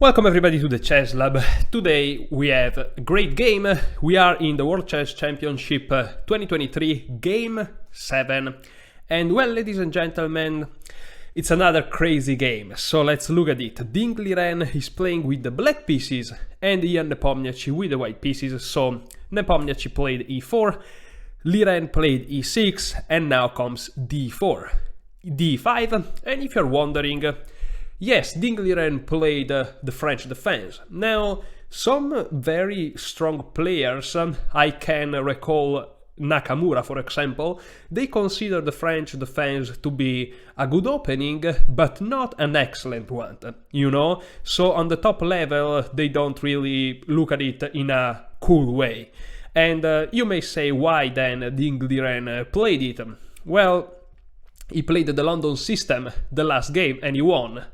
Welcome everybody to the Chess Lab. Today we have a great game. We are in the World Chess Championship 2023 Game 7. And well, ladies and gentlemen, it's another crazy game. So let's look at it. Ding Liren is playing with the black pieces and Ian Nepomnichtchi with the white pieces. So Nepomnichtchi played e4, Liren played e6, and now comes d4, d5. And if you're wondering, yes, Ding Liren played the French defense. Now, some very strong players, I can recall Nakamura for example, they consider the French defense to be a good opening, but not an excellent one, you know? So on the top level, they don't really look at it in a cool way. And you may say, why then Ding Liren played it? Well, he played the London system the last game and he won.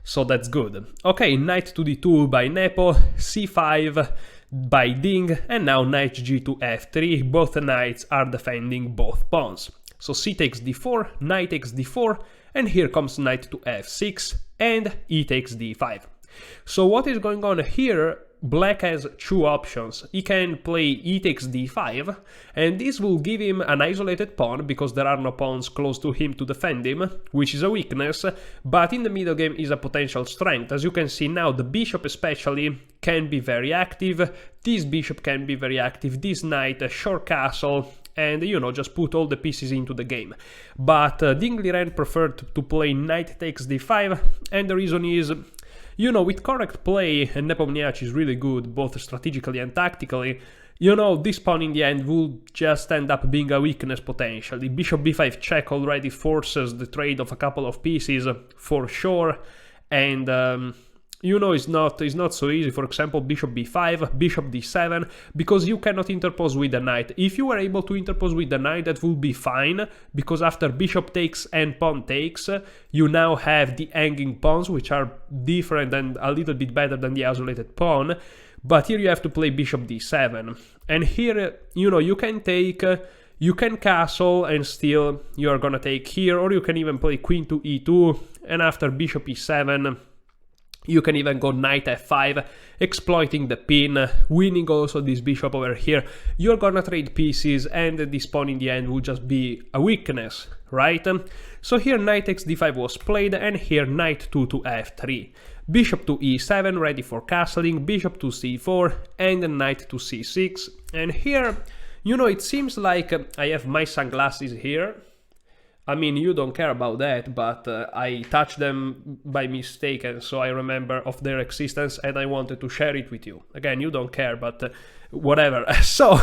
So that's good. Okay, knight to d2 by Nepo, c5 by Ding, and now knight g2 f3. Both knights are defending both pawns. So c takes d4, knight takes d4, and here comes knight to f6, and e takes d5. So what is going on here? Black has two options. He can play e takes d5, and this will give him an isolated pawn because there are no pawns close to him to defend him, which is a weakness, but in the middle game is a potential strength. As you can see now, the bishop especially can be very active, this bishop can be very active, this knight, a short castle, and you know, just put all the pieces into the game. But Ding Liren preferred to play knight takes d5, and the reason is, you know, with correct play, and Nepomnichtchi is really good, both strategically and tactically, you know, this pawn in the end will just end up being a weakness potentially. Bishop b5 check already forces the trade of a couple of pieces for sure, and you know, it's not so easy. For example, bishop b5, bishop d7, because you cannot interpose with the knight. If you were able to interpose with the knight, that would be fine, because after bishop takes and pawn takes, you now have the hanging pawns, which are different and a little bit better than the isolated pawn. But here you have to play bishop d7. And here, you know, you can take, you can castle and still you're gonna take here, or you can even play queen to e2, and after bishop e7, you can even go knight f5, exploiting the pin, winning also this bishop over here. You're gonna trade pieces, and this pawn in the end will just be a weakness, right? So here knight takes d5 was played, and here knight 2 to f3. Bishop to e7, ready for castling, bishop to c4, and knight to c6. And here, you know, it seems like I have my sunglasses here. I mean, you don't care about that, but I touched them by mistake, and so I remember of their existence, and I wanted to share it with you. Again, you don't care, but whatever. So,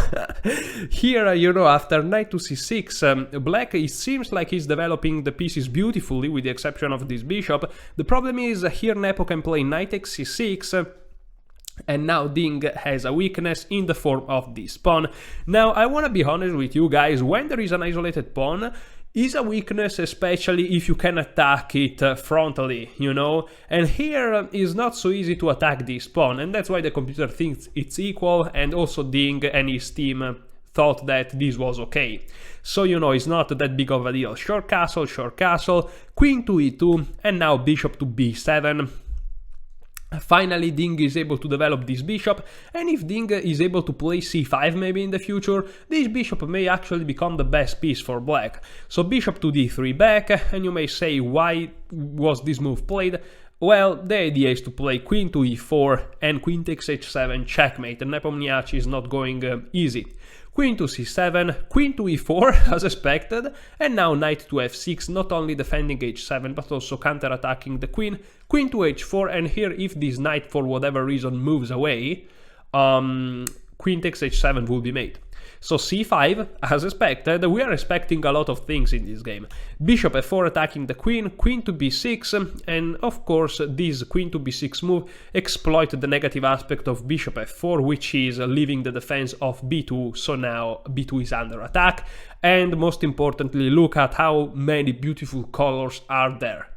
here, you know, after knight to c6, black, it seems like he's developing the pieces beautifully, with the exception of this bishop. The problem is, here Nepo can play knight takes c6, and now Ding has a weakness in the form of this pawn. Now, I want to be honest with you guys, when there is an isolated pawn, is a weakness, especially if you can attack it frontally, you know? And here is not so easy to attack this pawn, and that's why the computer thinks it's equal, and also Ding and his team thought that this was okay. So, you know, it's not that big of a deal. Short castle, queen to e2, and now bishop to b7. Finally, Ding is able to develop this bishop, and if Ding is able to play c5 maybe in the future, this bishop may actually become the best piece for black. So bishop to d3 back, and you may say, why was this move played? Well, the idea is to play queen to e4 and queen takes h7 checkmate, and Nepomnichtchi is not going easy. Queen to c7, queen to e4 as expected, and now knight to f6, not only defending h7 but also counter-attacking the queen, queen to h4, and here if this knight for whatever reason moves away, queen takes h7 will be made. So c5, as expected, we are expecting a lot of things in this game. Bishop f4 attacking the queen, queen to b6, and of course this queen to b6 move exploited the negative aspect of bishop f4, which is leaving the defense of b2, so now b2 is under attack. And most importantly, look at how many beautiful colors are there.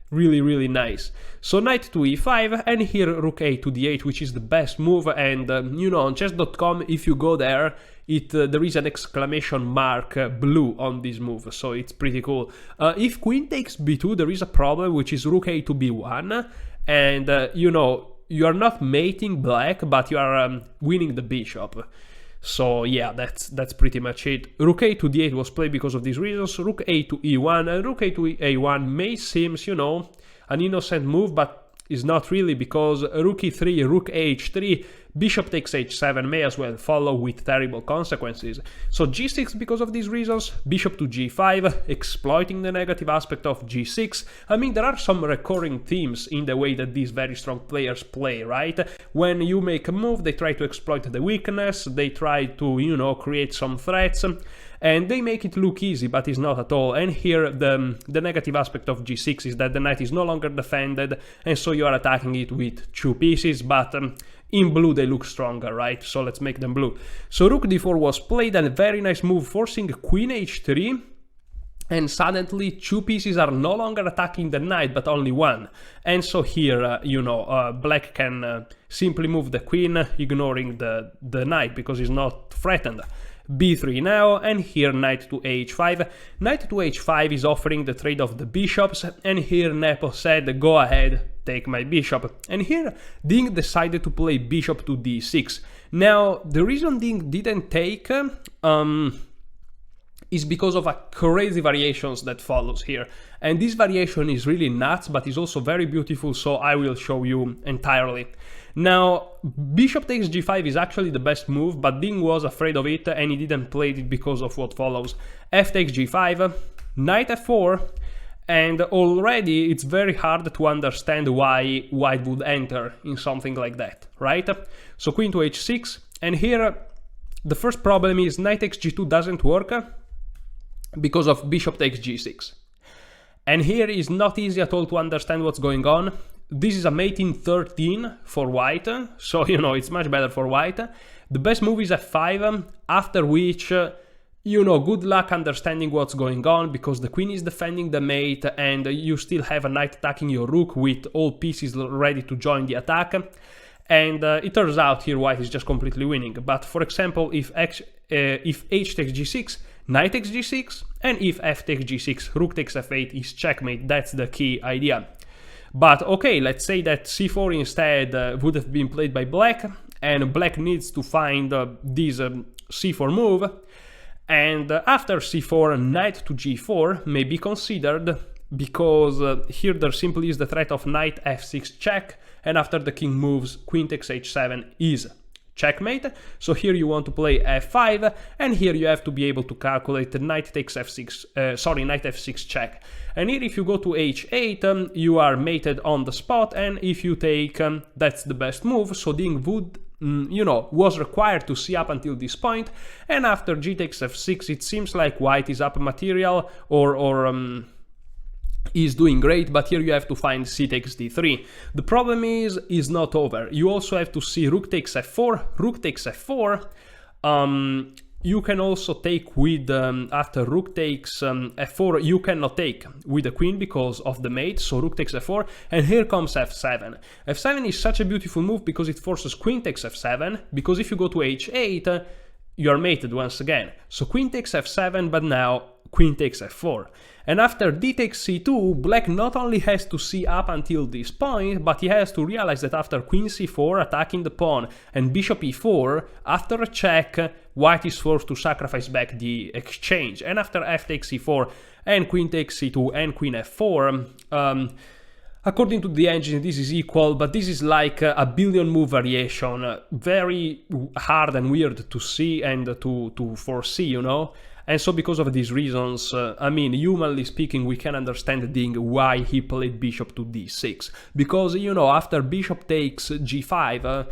Really, really nice. So knight to e5, and here rook a to d8, which is the best move, and you know, on chess.com, if you go there, there is an exclamation mark blue on this move, so it's pretty cool. If queen takes b2, there is a problem, which is rook a to b1, and you know, are not mating black, but you are winning the bishop. So yeah, that's pretty much it. Rook a to d8 was played because of these reasons. Rook a to e1, and rook a to a1 may seem, you know, an innocent move, but is not really, because rook e3, rook h3, bishop takes h7 may as well follow with terrible consequences. So g6 because of these reasons, bishop to g5, exploiting the negative aspect of g6. I mean, there are some recurring themes in the way that these very strong players play, right? When you make a move, they try to exploit the weakness, they try to, you know, create some threats, and they make it look easy, but it's not at all. And here the negative aspect of g6 is that the knight is no longer defended, and so you are attacking it with 2 pieces, but in blue they look stronger, right? So let's make them blue. So rook d4 was played, and a very nice move forcing queen h3, and suddenly 2 pieces are no longer attacking the knight, but only 1. And so here, you know, black can simply move the queen, ignoring the knight, because he's not threatened. b3 now, and here knight to h5. Knight to h5 is offering the trade of the bishops, and here Nepo said, go ahead, take my bishop. And here Ding decided to play bishop to d6. Now, the reason Ding didn't take is because of a crazy variations that follows here. And this variation is really nuts, but is also very beautiful, so I will show you entirely. Now, bishop takes g5 is actually the best move, but Ding was afraid of it and he didn't play it because of what follows. F takes g5, knight f4, and already it's very hard to understand why white would enter in something like that, right? So queen to h6, and here the first problem is knight takes g2 doesn't work because of bishop takes g6. And here is not easy at all to understand what's going on. This is a mate in 13 for white, so you know it's much better for white. The best move is f5, after which, you know, good luck understanding what's going on, because the queen is defending the mate and you still have a knight attacking your rook with all pieces ready to join the attack. And it turns out here white is just completely winning. But for example, if h takes g6, knight takes g6, and if f takes g6, rook takes f8 is checkmate. That's the key idea. But okay, let's say that c4 instead would have been played by black, and black needs to find this c4 move. And after c4, knight to g4 may be considered, because here there simply is the threat of knight f6 check, and after the king moves, queen takes h7 is checkmate. So here you want to play f5, and here you have to be able to calculate the knight takes f6, knight f6 check. And here if you go to h8, you are mated on the spot, and if you take, that's the best move. So Ding would, you know, was required to see up until this point, and after g takes f6, it seems like white is up material, or is doing great, but here you have to find c takes d3. The problem is not over. You also have to see rook takes f4, rook takes f4. You can also take with, after rook takes f4, you cannot take with the queen because of the mate, so rook takes f4, and here comes f7. f7 is such a beautiful move because it forces queen takes f7, because if you go to h8, you are mated once again. So queen takes f7, but now queen takes f4. And after d takes c2, black not only has to see up until this point, but he has to realize that after queen c4 attacking the pawn and bishop e4, after a check, white is forced to sacrifice back the exchange. And after f takes e4 and queen takes c2 and queen f4, according to the engine this is equal, but this is like a billion move variation, very hard and weird to see and to foresee, you know. And so because of these reasons, I mean, humanly speaking, we can understand Ding why he played bishop to d6. Because, you know, after bishop takes g5,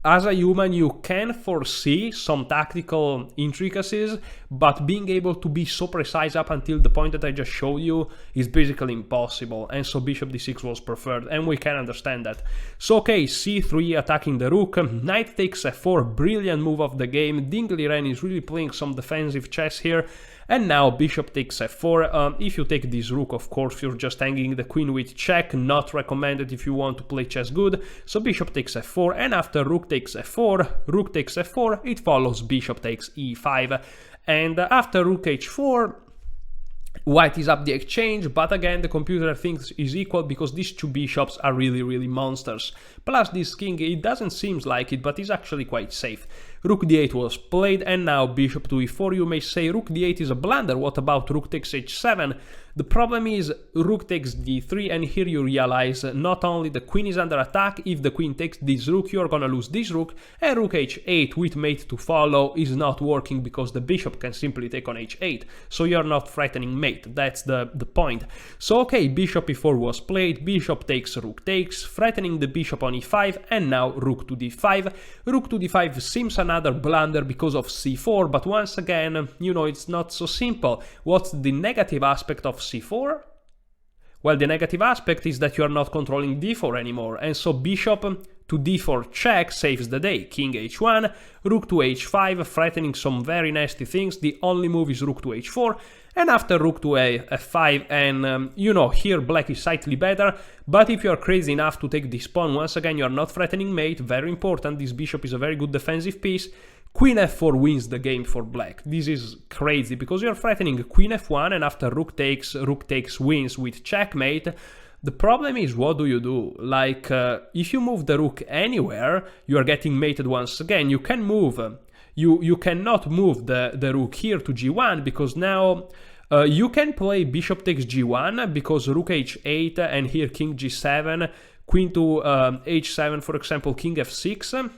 as a human, you can foresee some tactical intricacies, but being able to be so precise up until the point that I just showed you is basically impossible. And so bishop d6 was preferred, and we can understand that. So okay, c3 attacking the rook, knight takes f4, brilliant move of the game. Ding Liren is really playing some defensive chess here. And now bishop takes f4. If you take this rook, of course, you're just hanging the queen with check, not recommended if you want to play chess good. So bishop takes f4, and after rook takes f4, it follows bishop takes e5. And after rook h4, white is up the exchange, but again the computer thinks is equal because these two bishops are really monsters. Plus this king, it doesn't seem like it, but is actually quite safe. Rook d8 was played, and now bishop to e4. You may say rook d8 is a blunder, what about rook takes h7? The problem is rook takes d3, and here you realize not only the queen is under attack, if the queen takes this rook, you're gonna lose this rook, and rook h8 with mate to follow is not working because the bishop can simply take on h8, so you're not threatening mate, that's the point. So okay, bishop e4 was played, bishop takes, rook takes, threatening the bishop on e5, and now rook to d5. Rook to d5 seems another blunder because of c4, but once again, you know, it's not so simple. What's the negative aspect of c4? Well, the negative aspect is that you are not controlling d4 anymore, and so bishop to d4 check saves the day. King h1, rook to h5, threatening some very nasty things. The only move is rook to h4, and after rook to f5, and you know, here black is slightly better, but if you are crazy enough to take this pawn, once again you are not threatening mate, very important, this bishop is a very good defensive piece. Queen f4 wins the game for black. This is crazy because you're threatening queen f1, and after rook takes wins with checkmate. The problem is, what do you do? Like, if you move the rook anywhere, you are getting mated once again. You can move, you cannot move the rook here to g1 because now you can play bishop takes g1 because rook h8 and here king g7, queen to h7, for example, king f6.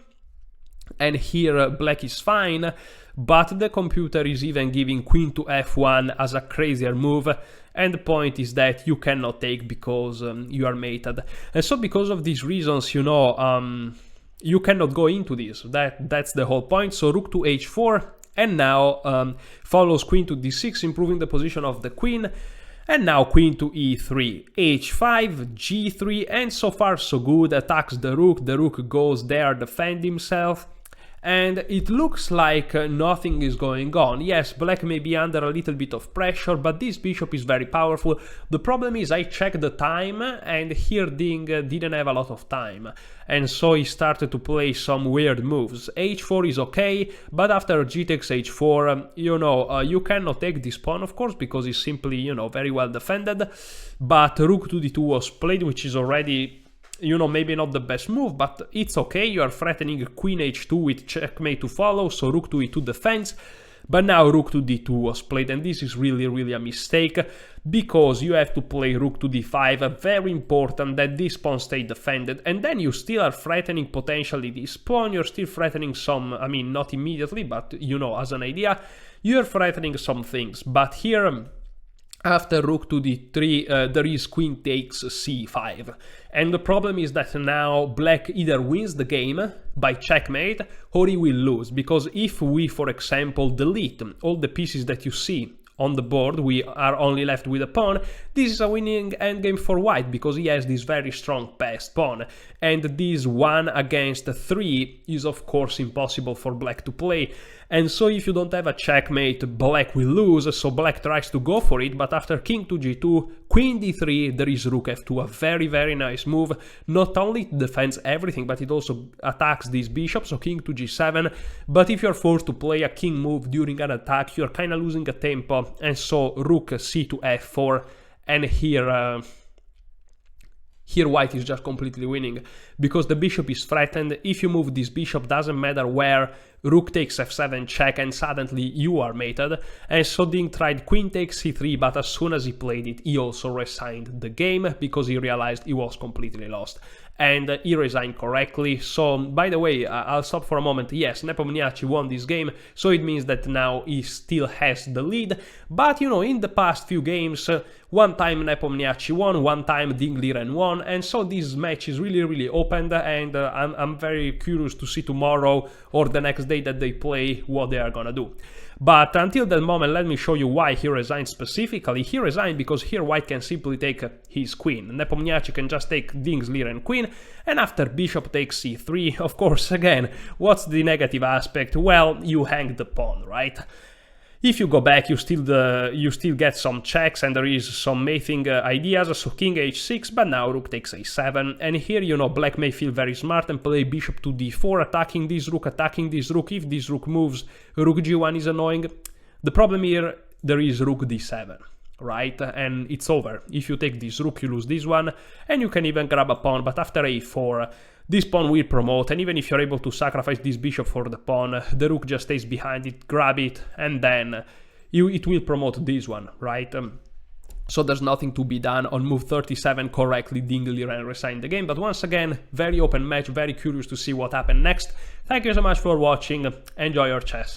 And here black is fine, but the computer is even giving queen to f1 as a crazier move, and the point is that you cannot take because you are mated. And so because of these reasons, you know, you cannot go into this. That's the whole point. So rook to h4, and now follows queen to d6, improving the position of the queen. And now queen to e3, h5, g3, and so far so good, attacks the rook goes there, defend himself, and it looks like nothing is going on. Yes, black may be under a little bit of pressure, but this bishop is very powerful. The problem is I checked the time, and here Ding didn't have a lot of time, and so he started to play some weird moves. h4 is okay, but after g takes h4, you know, you cannot take this pawn, of course, because it's simply, you know, very well defended. But rook to d2 was played, which is already, you know, maybe not the best move, but it's okay. You are threatening queen h2 with checkmate to follow, so rook to e2 defense. But now rook to d2 was played, and this is really a mistake, because you have to play rook to d5, very important that this pawn stay defended, and then you still are threatening potentially this pawn, you're still threatening some, I mean, not immediately, but, you know, as an idea, you're threatening some things. But here, after rook to d3, there is queen takes c5. And the problem is that now black either wins the game by checkmate, or he will lose. Because if we, for example, delete all the pieces that you see on the board, we are only left with a pawn, this is a winning endgame for white, because he has this very strong passed pawn. And this 1 against 3 is of course impossible for black to play. And so if you don't have a checkmate, black will lose, so black tries to go for it, but after king to g2, queen d3, there is rook f2, a very nice move. Not only it defends everything, but it also attacks this bishop, so king to g7, but if you're forced to play a king move during an attack, you're kinda losing a tempo, and so rook c to f4, and here white is just completely winning, because the bishop is threatened. If you move this bishop, doesn't matter where, rook takes f7 check, and suddenly you are mated. And so Ding tried queen takes c3, but as soon as he played it, he also resigned the game, because he realized he was completely lost. And he resigned correctly. So, by the way, I'll stop for a moment. Yes, Nepomnichtchi won this game, so it means that now he still has the lead. But, you know, in the past few games, one time Nepomnichtchi won, one time Ding Liren won, and so this match is really open, and I'm very curious to see tomorrow or the next day that they play what they are gonna do. But until that moment, let me show you why he resigned specifically. He resigned because here white can simply take his queen. Nepomnichtchi can just take Ding's Liren queen, and after bishop takes c3, of course, again, what's the negative aspect? Well, you hang the pawn, right? If you go back, you still get some checks, and there is some mating ideas, so king h6, but now rook takes a7, and here, you know, black may feel very smart and play bishop to d4, attacking this rook. If this rook moves, rook g1 is annoying. The problem here, there is rook d7, right? And it's over. If you take this rook, you lose this one, and you can even grab a pawn, but after a4, this pawn will promote, and even if you're able to sacrifice this bishop for the pawn, the rook just stays behind it, grab it, and then it will promote this one, right? So there's nothing to be done on move 37 correctly. Dingley ran resigned the game, but once again, very open match, very curious to see what happened next. Thank you so much for watching, enjoy your chess.